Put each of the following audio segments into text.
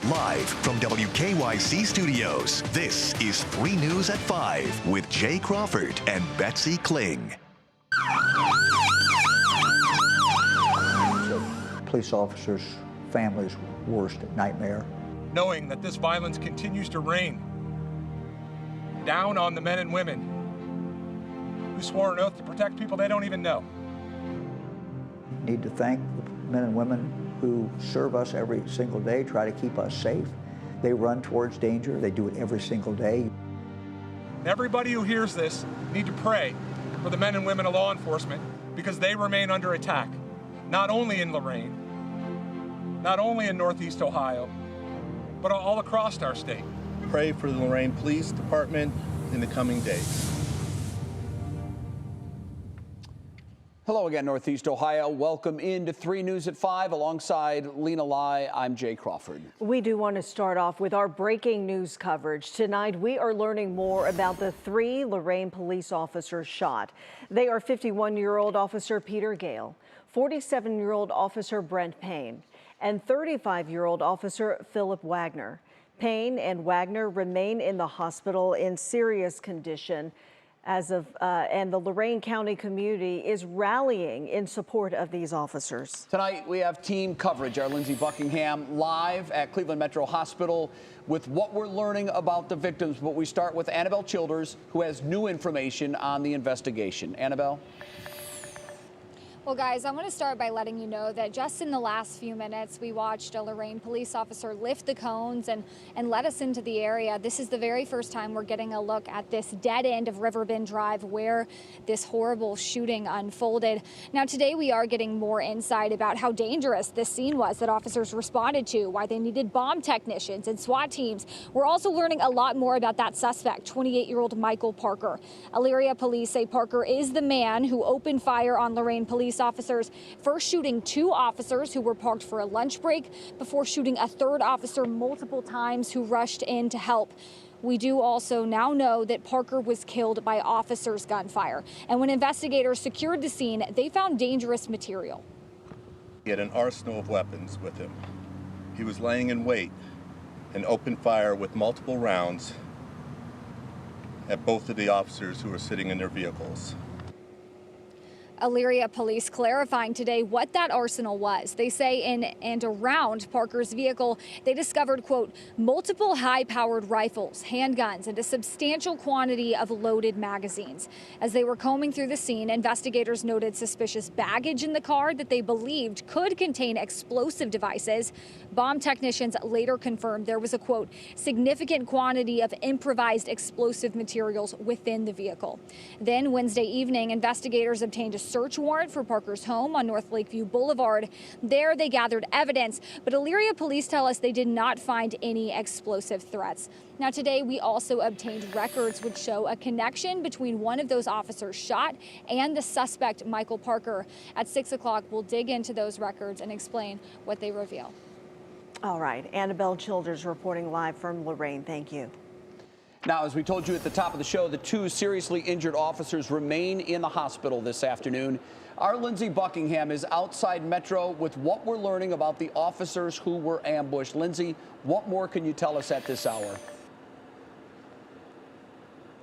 Live from WKYC Studios, this is 3 News at 5 with Jay Crawford and Betsy Kling. Police officers' families' worst nightmare. Knowing that this violence continues to rain down on the men and women who swore an oath to protect people they don't even know. Need to thank the men and women who serve us every single day, try to keep us safe. They run towards danger. They do it every single day. Everybody who hears this need to pray for the men and women of law enforcement because they remain under attack, not only in Lorain, not only in Northeast Ohio, but all across our state. Pray for the Lorain Police Department in the coming days. Hello again, Northeast Ohio. Welcome into 3 News at 5 alongside Lena Lai. I'm Jay Crawford. We do want to start off with our breaking news coverage. Tonight, we are learning more about the 3 Lorain police officers shot. They are 51-year-old Officer Peter Gale, 47-year-old Officer Brent Payne, and 35-year-old Officer Philip Wagner. Payne and Wagner remain in the hospital in serious condition and the Lorain County community is rallying in support of these officers. Tonight, we have team coverage. Our Lindsey Buckingham live at Cleveland Metro Hospital with what we're learning about the victims. But we start with Annabelle Childers, who has new information on the investigation. Annabelle? Well, guys, I want to start by letting you know that just in the last few minutes, we watched a Lorain police officer lift the cones and let us into the area. This is the very first time we're getting a look at this dead end of Riverbend Drive where this horrible shooting unfolded. Now, today we are getting more insight about how dangerous this scene was that officers responded to, why they needed bomb technicians and SWAT teams. We're also learning a lot more about that suspect, 28-year-old Michael Parker. Elyria police say Parker is the man who opened fire on Lorain police officers, first shooting 2 officers who were parked for a lunch break before shooting a 3rd officer multiple times who rushed in to help. We do also now know that Parker was killed by officers' gunfire. And when investigators secured the scene, they found dangerous material. He had an arsenal of weapons with him. He was laying in wait and opened fire with multiple rounds at both of the officers who were sitting in their vehicles. Elyria police clarifying today what that arsenal was. They say in and around Parker's vehicle, they discovered, quote, multiple high-powered rifles, handguns, and a substantial quantity of loaded magazines. As they were combing through the scene, investigators noted suspicious baggage in the car that they believed could contain explosive devices. Bomb technicians later confirmed there was a, quote, significant quantity of improvised explosive materials within the vehicle. Then Wednesday evening, investigators obtained a search warrant for Parker's home on North Lakeview Boulevard. There they gathered evidence, but Elyria police tell us they did not find any explosive threats. Now today we also obtained records which show a connection between one of those officers shot and the suspect, Michael Parker. At 6 o'clock, we'll dig into those records and explain what they reveal. All right, Annabelle Childers reporting live from Lorain. Thank you. Now, as we told you at the top of the show, the 2 seriously injured officers remain in the hospital this afternoon. Our Lindsey Buckingham is outside Metro with what we're learning about the officers who were ambushed. Lindsey, what more can you tell us at this hour?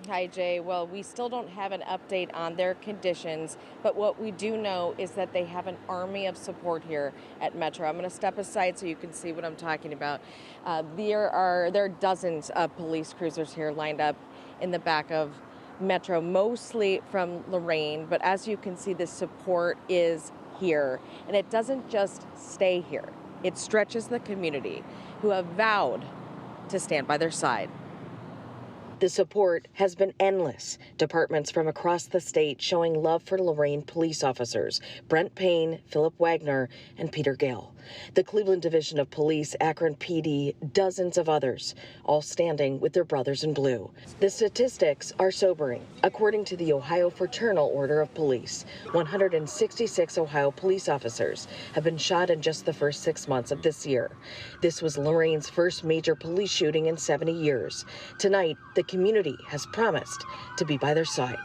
Hi, Jay. Well, we still don't have an update on their conditions, but what we do know is that they have an army of support here at Metro. I'm going to step aside so you can see what I'm talking about. There are dozens of police cruisers here lined up in the back of Metro, mostly from Lorain, but as you can see, the support is here, and it doesn't just stay here. It stretches the community who have vowed to stand by their side. The support has been endless. Departments from across the state showing love for Lorain police officers, Brent Payne, Philip Wagner, and Peter Gale. The Cleveland Division of Police, Akron PD, dozens of others, all standing with their brothers in blue. The statistics are sobering. According to the Ohio Fraternal Order of Police, 166 Ohio police officers have been shot in just the first 6 months of this year. This was Lorain's first major police shooting in 70 years. Tonight, the community has promised to be by their side.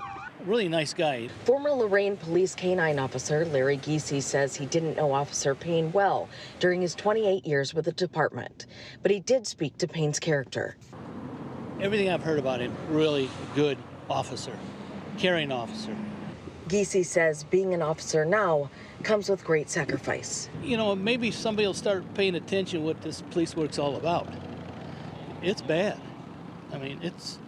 Really nice guy. Former Lorain Police Canine Officer Larry Giese says he didn't know Officer Payne well during his 28 years with the department, but he did speak to Payne's character. Everything I've heard about him, really good officer, caring officer. Giese says being an officer now comes with great sacrifice. You know, maybe somebody will start paying attention what this police work's all about. It's bad. I mean, it's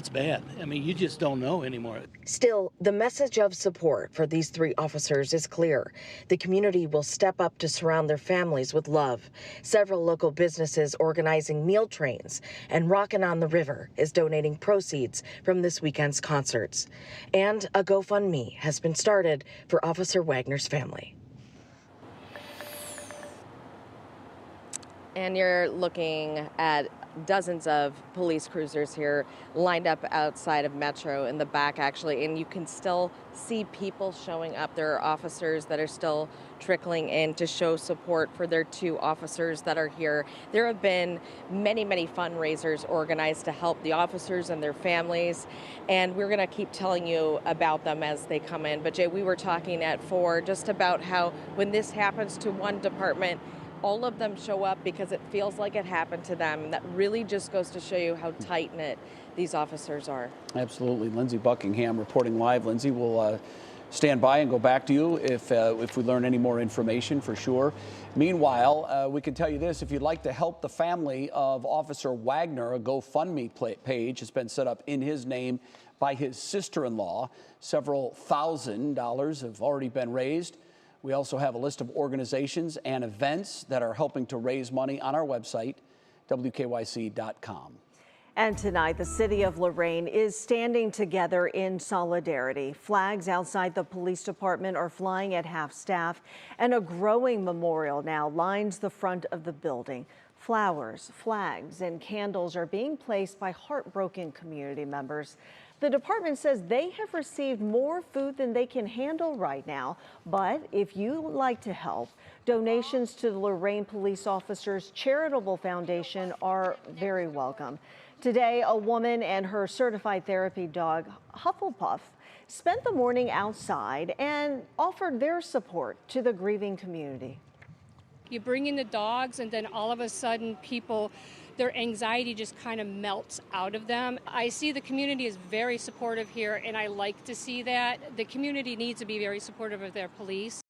bad. I mean, you just don't know anymore. Still, the message of support for these 3 officers is clear. The community will step up to surround their families with love. Several local businesses organizing meal trains, and Rockin' on the River is donating proceeds from this weekend's concerts. And a GoFundMe has been started for Officer Wagner's family. And you're looking at dozens of police cruisers here lined up outside of Metro in the back, actually, and you can still see people showing up. There are officers that are still trickling in to show support for their 2 officers that are here. There have been many, many fundraisers organized to help the officers and their families, and we're going to keep telling you about them as they come in. But Jay, we were talking at 4 just about how when this happens to one department, all of them show up because it feels like it happened to them. And that really just goes to show you how tight-knit these officers are. Absolutely. Lindsey Buckingham reporting live. Lindsey, will stand by and go back to you if we learn any more information, for sure. Meanwhile, we can tell you this. If you'd like to help the family of Officer Wagner, a GoFundMe page has been set up in his name by his sister-in-law. Several $1,000s have already been raised. We also have a list of organizations and events that are helping to raise money on our website, WKYC.com. And tonight, the city of Lorain is standing together in solidarity. Flags outside the police department are flying at half-staff, and a growing memorial now lines the front of the building. Flowers, flags, and candles are being placed by heartbroken community members. The department says they have received more food than they can handle right now, but if you would like to help, donations to the Lorain Police Officers Charitable Foundation are very welcome. Today, a woman and her certified therapy dog, Hufflepuff, spent the morning outside and offered their support to the grieving community. You bring in the dogs, and then all of a sudden people, their anxiety just kind of melts out of them. I see the community is very supportive here, and I like to see that. The community needs to be very supportive of their police.